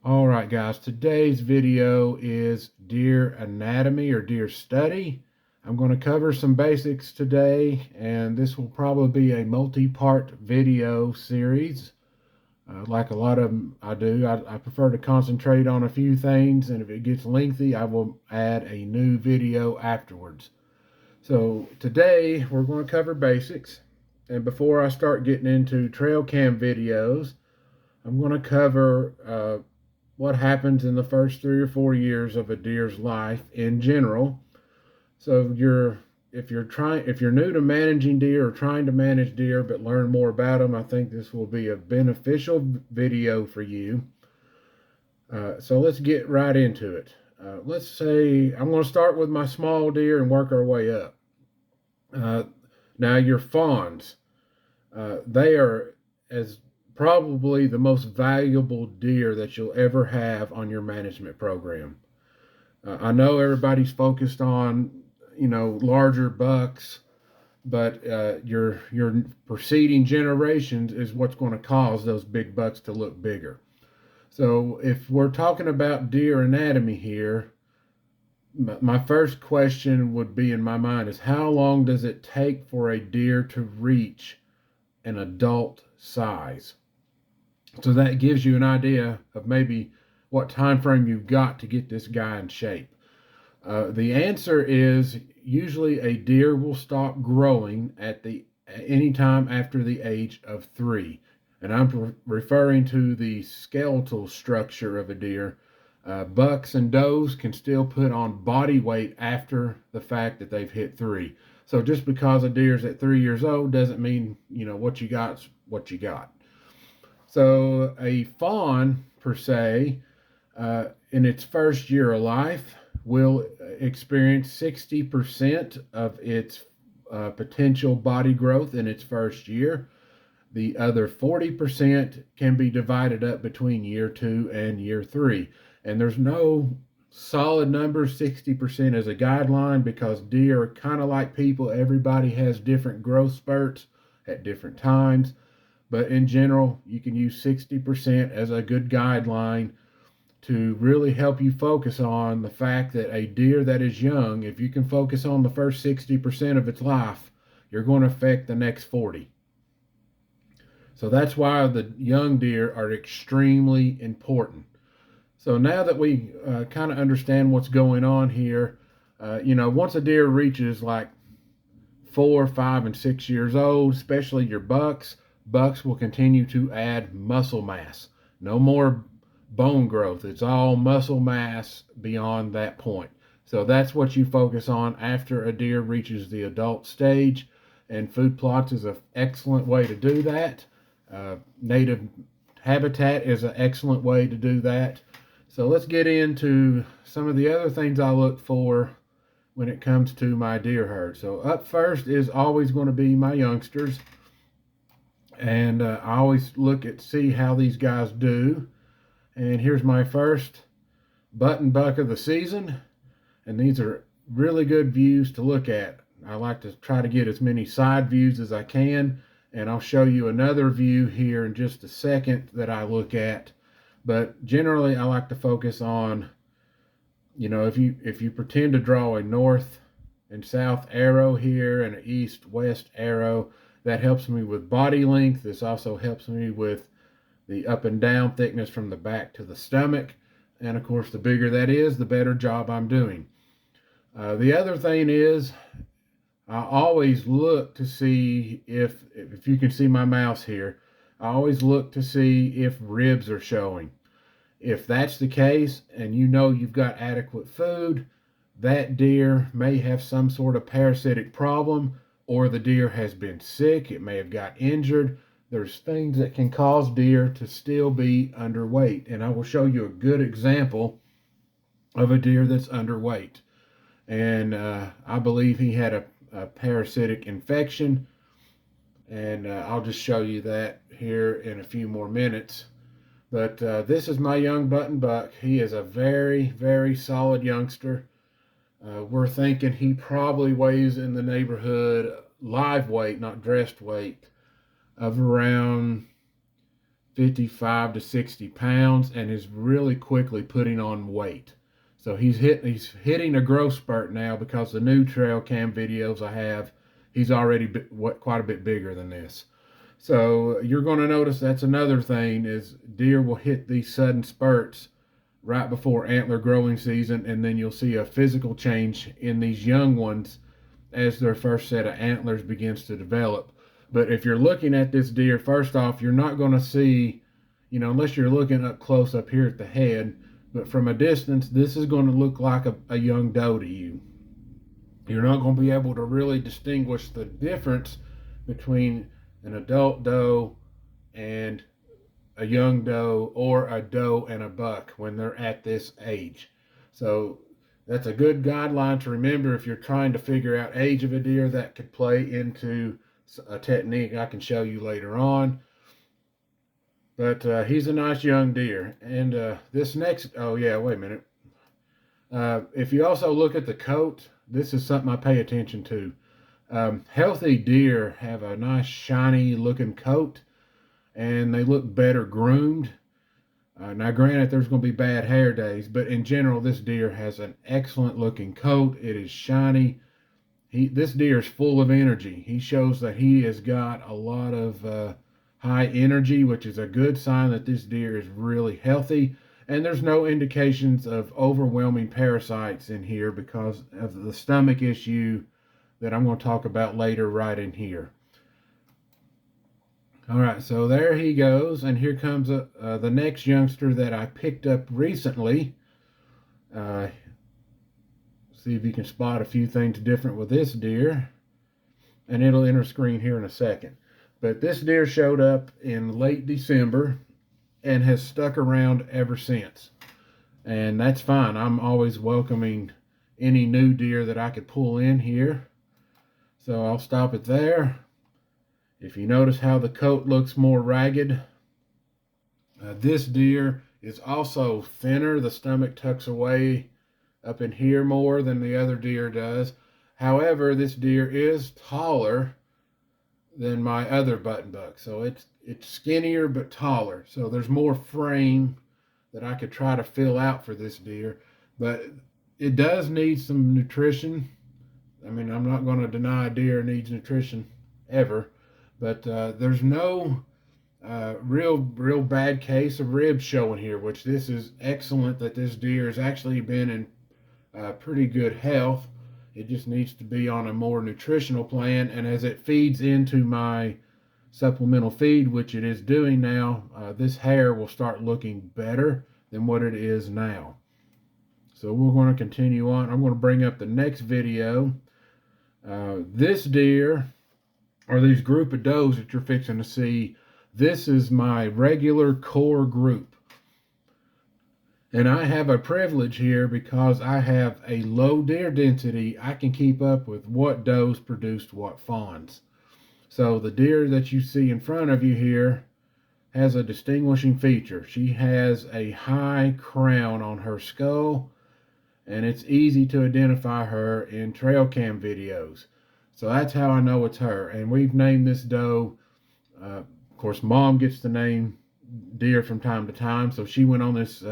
All right, guys, today's video is deer anatomy or deer study. I'm going to cover some basics today, and this will probably be a multi-part video series. Like a lot of them I do, I prefer to concentrate on a few things, and if it gets lengthy, I will add a new video afterwards. So today we're going to cover basics, and before I start getting into trail cam videos, I'm going to cover what happens in the first 3 or 4 years of a deer's life in general. So if you're new to managing deer or trying to manage deer but learn more about them, I think this will be a beneficial video for you. So let's get right into it. Let's say I'm going to start with my small deer and work our way up. Uh, Now your fawns, they are as probably the most valuable deer that you'll ever have on your management program. I know everybody's focused on, larger bucks, but your preceding generations is what's going to cause those big bucks to look bigger. So if we're talking about deer anatomy here, my first question would be in my mind is how long does it take for a deer to reach an adult size? So that gives you an idea of maybe what time frame you've got to get this guy in shape. The answer is usually a deer will stop growing at any time after the age of 3, and I'm referring to the skeletal structure of a deer. Bucks and does can still put on body weight after the fact that they've hit 3. So just because a deer's at 3 years old doesn't mean what you got's what you got. So a fawn per se, in its first year of life, will experience 60% of its potential body growth in its first year. The other 40% can be divided up between year 2 and year 3. And there's no solid number. 60% is a guideline because deer are kind of like people. Everybody has different growth spurts at different times. But in general, you can use 60% as a good guideline to really help you focus on the fact that a deer that is young, if you can focus on the first 60% of its life, you're going to affect the next 40. So that's why the young deer are extremely important. So now that we kind of understand what's going on here, once a deer reaches like 4, 5, and 6 years old, especially your bucks, bucks will continue to add muscle mass. No more bone growth. It's all muscle mass beyond that point. So that's what you focus on after a deer reaches the adult stage, and food plots is an excellent way to do that. Native habitat is an excellent way to do that. So let's get into some of the other things I look for when it comes to my deer herd. So up first is always going to be my youngsters. And I always look at see how these guys do. And here's my first button buck of the season. And these are really good views to look at. I like to try to get as many side views as I can. And I'll show you another view here in just a second that I look at. But generally, I like to focus on, if you pretend to draw a north and south arrow here and an east-west arrow, that helps me with body length. This also helps me with the up and down thickness from the back to the stomach. And of course, the bigger that is, the better job I'm doing. The other thing is, I always look to see if you can see my mouse here, I always look to see if ribs are showing. If that's the case and you've got adequate food, that deer may have some sort of parasitic problem, or the deer has been sick, it may have got injured. There's things that can cause deer to still be underweight. And I will show you a good example of a deer that's underweight. And I believe he had a parasitic infection. And I'll just show you that here in a few more minutes. But this is my young button buck. He is a very, very solid youngster. We're thinking he probably weighs in the neighborhood, live weight, not dressed weight, of around 55 to 60 pounds and is really quickly putting on weight. So he's hitting a growth spurt now because the new trail cam videos I have, he's already quite a bit bigger than this. So you're going to notice that's another thing is deer will hit these sudden spurts right before antler growing season, and then you'll see a physical change in these young ones as their first set of antlers begins to develop. But if you're looking at this deer, first off, you're not going to see, unless you're looking up close up here at the head, but from a distance, this is going to look like a young doe to you. You're not going to be able to really distinguish the difference between an adult doe and a young doe, or a doe and a buck when they're at this age. So that's a good guideline to remember if you're trying to figure out age of a deer. That could play into a technique I can show you later on. But he's a nice young deer. And this next, oh yeah, wait a minute. If you also look at the coat, this is something I pay attention to. Healthy deer have a nice shiny looking coat, and they look better groomed. Now granted, there's going to be bad hair days, but in general, this deer has an excellent looking coat. It is shiny. This deer is full of energy. He shows that he has got a lot of high energy, which is a good sign that this deer is really healthy. And there's no indications of overwhelming parasites in here because of the stomach issue that I'm going to talk about later right in here. All right, so there he goes, and here comes the next youngster that I picked up recently. See if you can spot a few things different with this deer, and it'll enter screen here in a second. But this deer showed up in late December and has stuck around ever since. And that's fine. I'm always welcoming any new deer that I could pull in here. So I'll stop it there. If you notice how the coat looks more ragged, this deer is also thinner. The stomach tucks away up in here more than the other deer does. However, this deer is taller than my other button buck. So it's skinnier but taller. So there's more frame that I could try to fill out for this deer. But it does need some nutrition. I mean, I'm not going to deny a deer needs nutrition ever. But there's no real bad case of ribs showing here, which this is excellent that this deer has actually been in pretty good health. It just needs to be on a more nutritional plan, and as it feeds into my supplemental feed, which it is doing now, this hair will start looking better than what it is now. So we're going to continue on. I'm going to bring up the next video. This deer, or these group of does that you're fixing to see, this is my regular core group. And I have a privilege here because I have a low deer density. I can keep up with what does produced what fawns. So the deer that you see in front of you here has a distinguishing feature. She has a high crown on her skull, and it's easy to identify her in trail cam videos. So that's how I know it's her. And we've named this doe, of course, Mom gets to name deer from time to time. So she went on this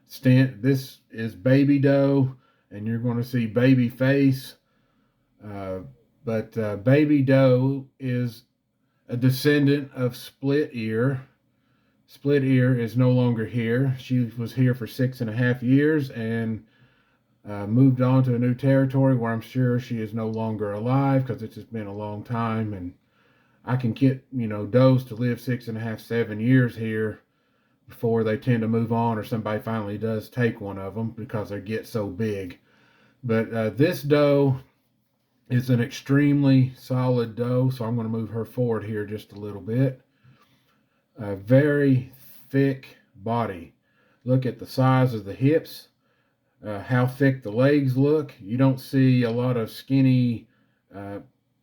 stint. This is Baby Doe, and you're going to see Baby Face. But Baby Doe is a descendant of Split Ear. Split Ear is no longer here. She was here for 6.5 years and moved on to a new territory where I'm sure she is no longer alive because it's just been a long time. And I can get, does to live 6.5, 7 years here before they tend to move on, or somebody finally does take one of them because they get so big. But this doe is an extremely solid doe, so I'm going to move her forward here just a little bit. A very thick body. Look at the size of the hips. How thick the legs look. You don't see a lot of skinny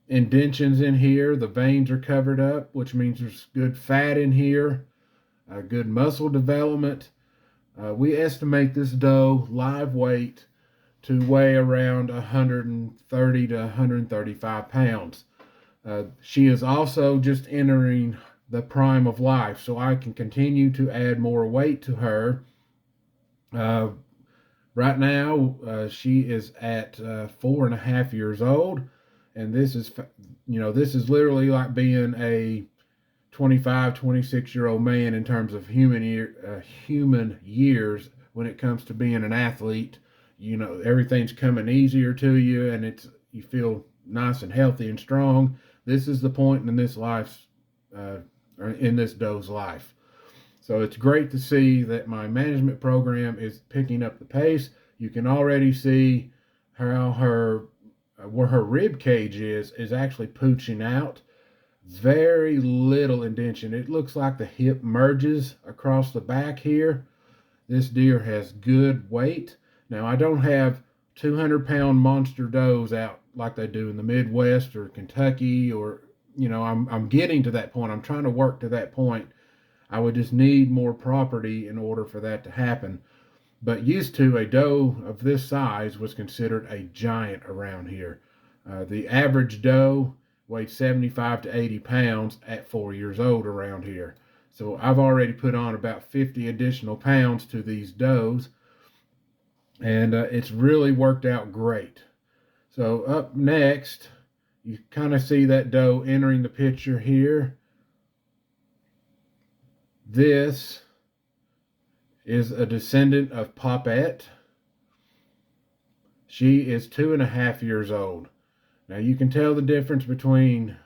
indentions in here. The veins are covered up, which means there's good fat in here, good muscle development. We estimate this doe live weight to weigh around 130 to 135 pounds. She is also just entering the prime of life, so I can continue to add more weight to her. Uh, right now, she is at 4.5 years old, and this is, this is literally like being a 25, 26-year-old man in terms of human years when it comes to being an athlete. Everything's coming easier to you, and you feel nice and healthy and strong. This is the point in uh, in this doe's life. So it's great to see that my management program is picking up the pace. You can already see how where her rib cage is actually pooching out. Very little indentation. It looks like the hip merges across the back here. This deer has good weight. Now, I don't have 200-pound monster does out like they do in the Midwest or Kentucky, or I'm getting to that point. I'm trying to work to that point. I would just need more property in order for that to happen. But used to, a doe of this size was considered a giant around here. The average doe weighed 75 to 80 pounds at 4 years old around here. So I've already put on about 50 additional pounds to these does, and it's really worked out great. So up next, you kind of see that doe entering the picture here. This is a descendant of Popette. She is 2.5 years old. Now you can tell the difference between,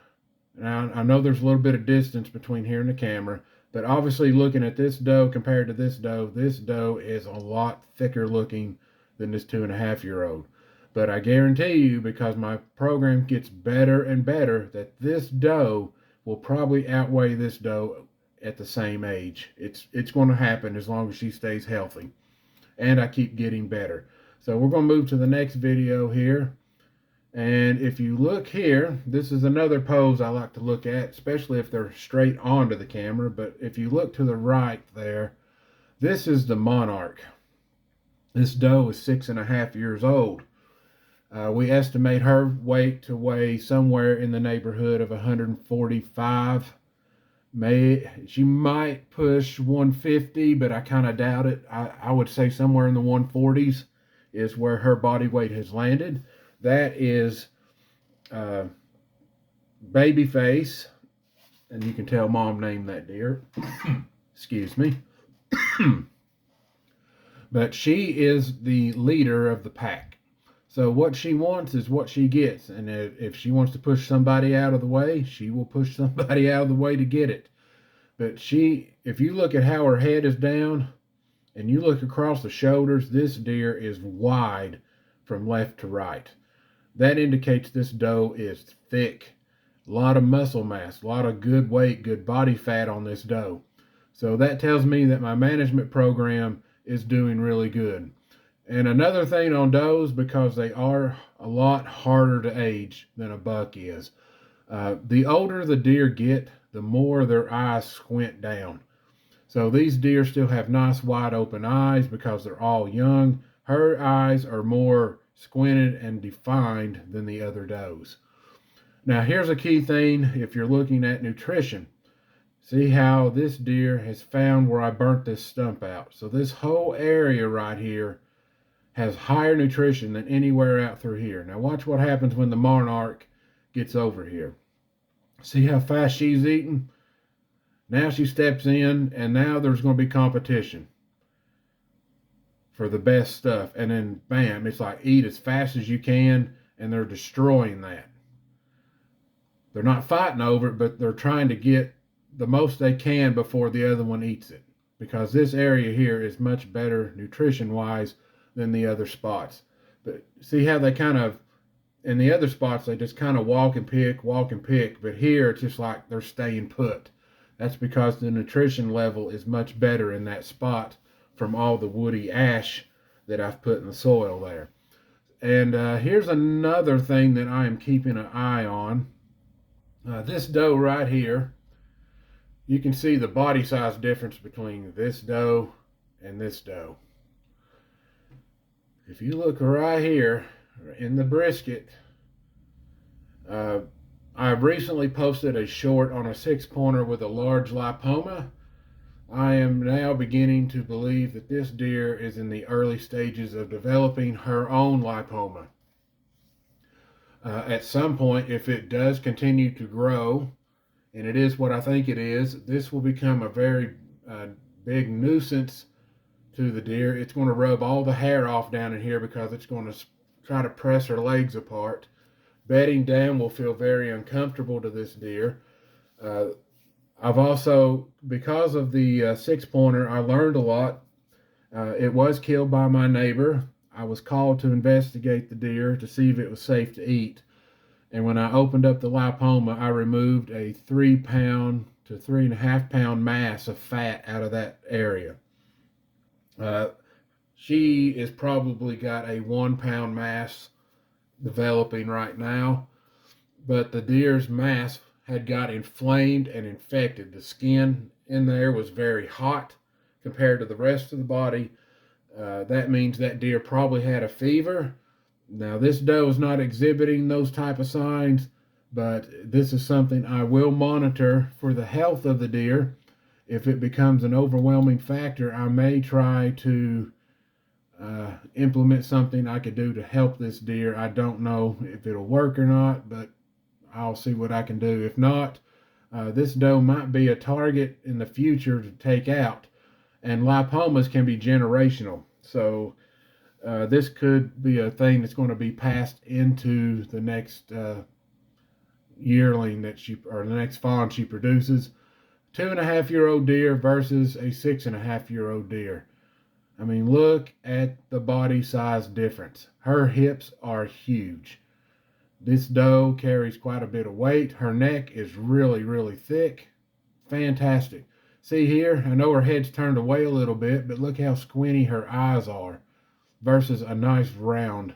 now I know there's a little bit of distance between here and the camera, but obviously looking at this doe compared to this doe is a lot thicker looking than this 2.5-year-old. But I guarantee you, because my program gets better and better, that this doe will probably outweigh this doe at the same age. It's going to happen as long as she stays healthy. And I keep getting better. So we're going to move to the next video here. And if you look here, this is another pose I like to look at, especially if they're straight onto the camera. But if you look to the right there, this is the Monarch. This doe is 6.5 years old. We estimate her weight to weigh somewhere in the neighborhood of 145. She might push 150, but I kind of doubt it. I would say somewhere in the 140s is where her body weight has landed. That is Babyface, and you can tell Mom named that deer. Excuse me. But she is the leader of the pack. So what she wants is what she gets. And if she wants to push somebody out of the way, she will push somebody out of the way to get it. But if you look at how her head is down and you look across the shoulders, this deer is wide from left to right. That indicates this doe is thick. A lot of muscle mass, a lot of good weight, good body fat on this doe. So that tells me that my management program is doing really good. And another thing on does, because they are a lot harder to age than a buck is, the older the deer get, the more their eyes squint down. So these deer still have nice wide open eyes because they're all young. Her eyes are more squinted and defined than the other does. Now here's a key thing if you're looking at nutrition. See how this deer has found where I burnt this stump out. So this whole area right here has higher nutrition than anywhere out through here. Now watch what happens when the Monarch gets over here. See how fast she's eating? Now she steps in, and now there's going to be competition for the best stuff. And then bam, it's like eat as fast as you can, and they're destroying that. They're not fighting over it, but they're trying to get the most they can before the other one eats it, because this area here is much better nutrition wise than the other spots. But see how they kind of, in the other spots, they just kind of walk and pick, but here it's just like they're staying put. That's because the nutrition level is much better in that spot from all the woody ash that I've put in the soil there. And here's another thing that I am keeping an eye on. This doe right here, you can see the body size difference between this doe and this doe. If you look right here in the brisket, I've recently posted a short on a 6-pointer with a large lipoma. I am now beginning to believe that this deer is in the early stages of developing her own lipoma. At some point, if it does continue to grow, and it is what I think it is, this will become a very big nuisance to the deer. It's going to rub all the hair off down in here because it's going to try to press her legs apart. Bedding down will feel very uncomfortable to this deer. I've also, because of the 6-pointer, I learned a lot. It was killed by my neighbor. I was called to investigate the deer to see if it was safe to eat. And when I opened up the lipoma, I removed a 3-pound to 3.5-pound mass of fat out of that area. She is probably got a 1-pound mass developing right now, but the deer's mass had got inflamed and infected. The skin in there was very hot compared to the rest of the body. That means that deer probably had a fever. Now, this doe is not exhibiting those type of signs, but this is something I will monitor for the health of the deer. If it becomes an overwhelming factor, I may try to implement something I could do to help this deer. I don't know if it'll work or not, but I'll see what I can do. If not, this doe might be a target in the future to take out. And lipomas can be generational. So this could be a thing that's going to be passed into the next yearling that she, or the next fawn she produces. 2.5-year-old deer versus a 6.5-year-old deer. I mean, look at the body size difference. Her hips are huge. This doe carries quite a bit of weight. Her neck is really, really thick. Fantastic. See here, I know her head's turned away a little bit, but look how squinty her eyes are versus a nice round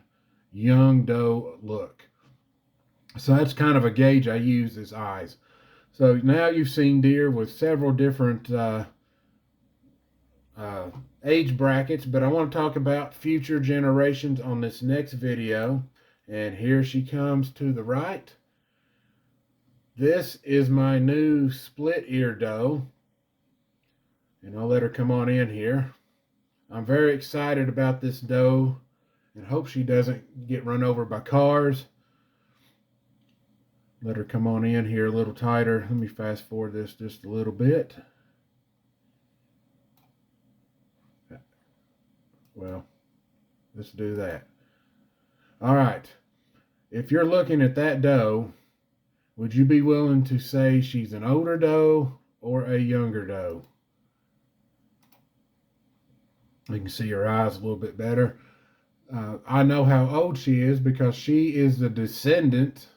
young doe look. So that's kind of a gauge I use as eyes. So now you've seen deer with several different age brackets, but I want to talk about future generations on this next video. And here she comes to the right. This is my new split ear doe, and I'll let her come on in here. I'm very excited about this doe and hope she doesn't get run over by cars. Let her come on in here a little tighter. Let me fast forward this just a little bit. Well, let's do that. All right. If you're looking at that doe, would you be willing to say she's an older doe or a younger doe? You can see her eyes a little bit better. I know how old she is because she is the descendant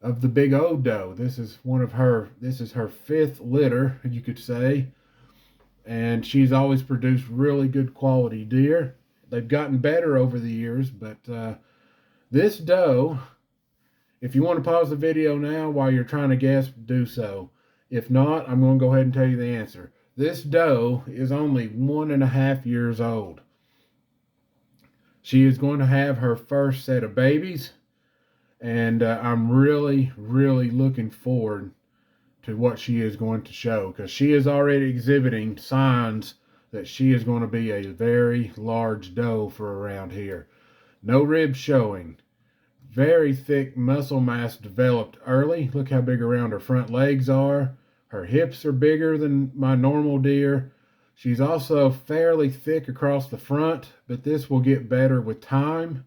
of the big old doe. This is her 5th litter, you could say. And she's always produced really good quality deer. They've gotten better over the years, but this doe, if you want to pause the video now while you're trying to guess, do so. If not, I'm going to go ahead and tell you the answer. This doe is only 1.5 years old. She is going to have her first set of babies, and I'm really, really looking forward to what she is going to show, because she is already exhibiting signs that she is going to be a very large doe for around here. No ribs showing. Very thick muscle mass developed early. Look how big around her front legs are. Her hips are bigger than my normal deer. She's also fairly thick across the front, but this will get better with time.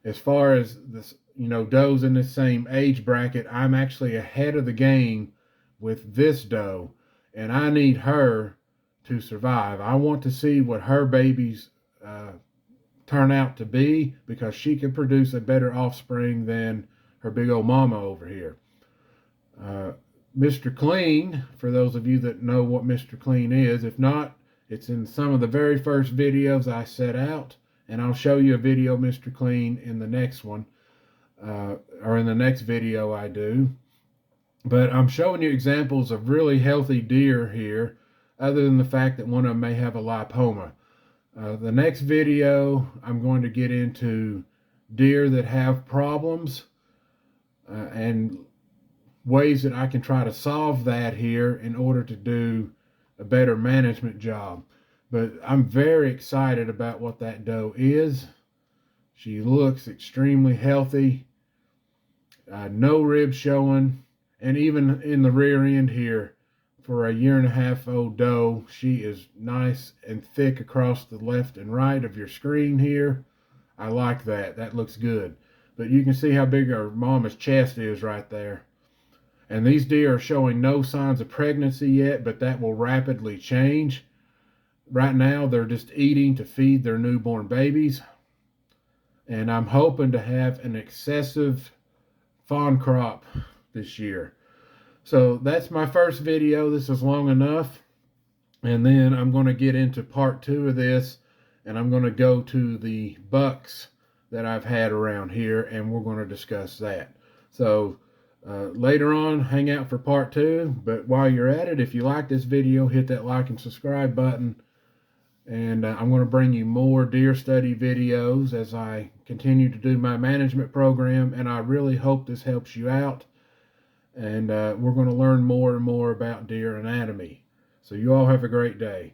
As far as this, does in the same age bracket, I'm actually ahead of the game with this doe, and I need her to survive. I want to see what her babies turn out to be, because she can produce a better offspring than her big old mama over here. Mr. Clean, for those of you that know what Mr. Clean is, if not, it's in some of the very first videos I set out, and I'll show you a video of Mr. Clean in the next one, or in the next video I do. But I'm showing you examples of really healthy deer here, other than the fact that one of them may have a lipoma. The next video, I'm going to get into deer that have problems. and ways that I can try to solve that here in order to do a better management job. But I'm very excited about what that doe is. She looks extremely healthy, no ribs showing, and even in the rear end here, for a 1.5 year old doe, she is nice and thick across the left and right of your screen here. I like that. That looks good. But you can see how big our mama's chest is right there. And these deer are showing no signs of pregnancy yet, but that will rapidly change. Right now, they're just eating to feed their newborn babies. And I'm hoping to have an excessive fawn crop this year. So that's my first video. This is long enough. And then I'm going to get into part 2 of this, and I'm going to go to the bucks that I've had around here, and we're going to discuss that. So later on, hang out for part 2. But while you're at it, if you like this video, hit that like and subscribe button. And I'm going to bring you more deer study videos as I continue to do my management program. And I really hope this helps you out. And we're going to learn more and more about deer anatomy. So you all have a great day.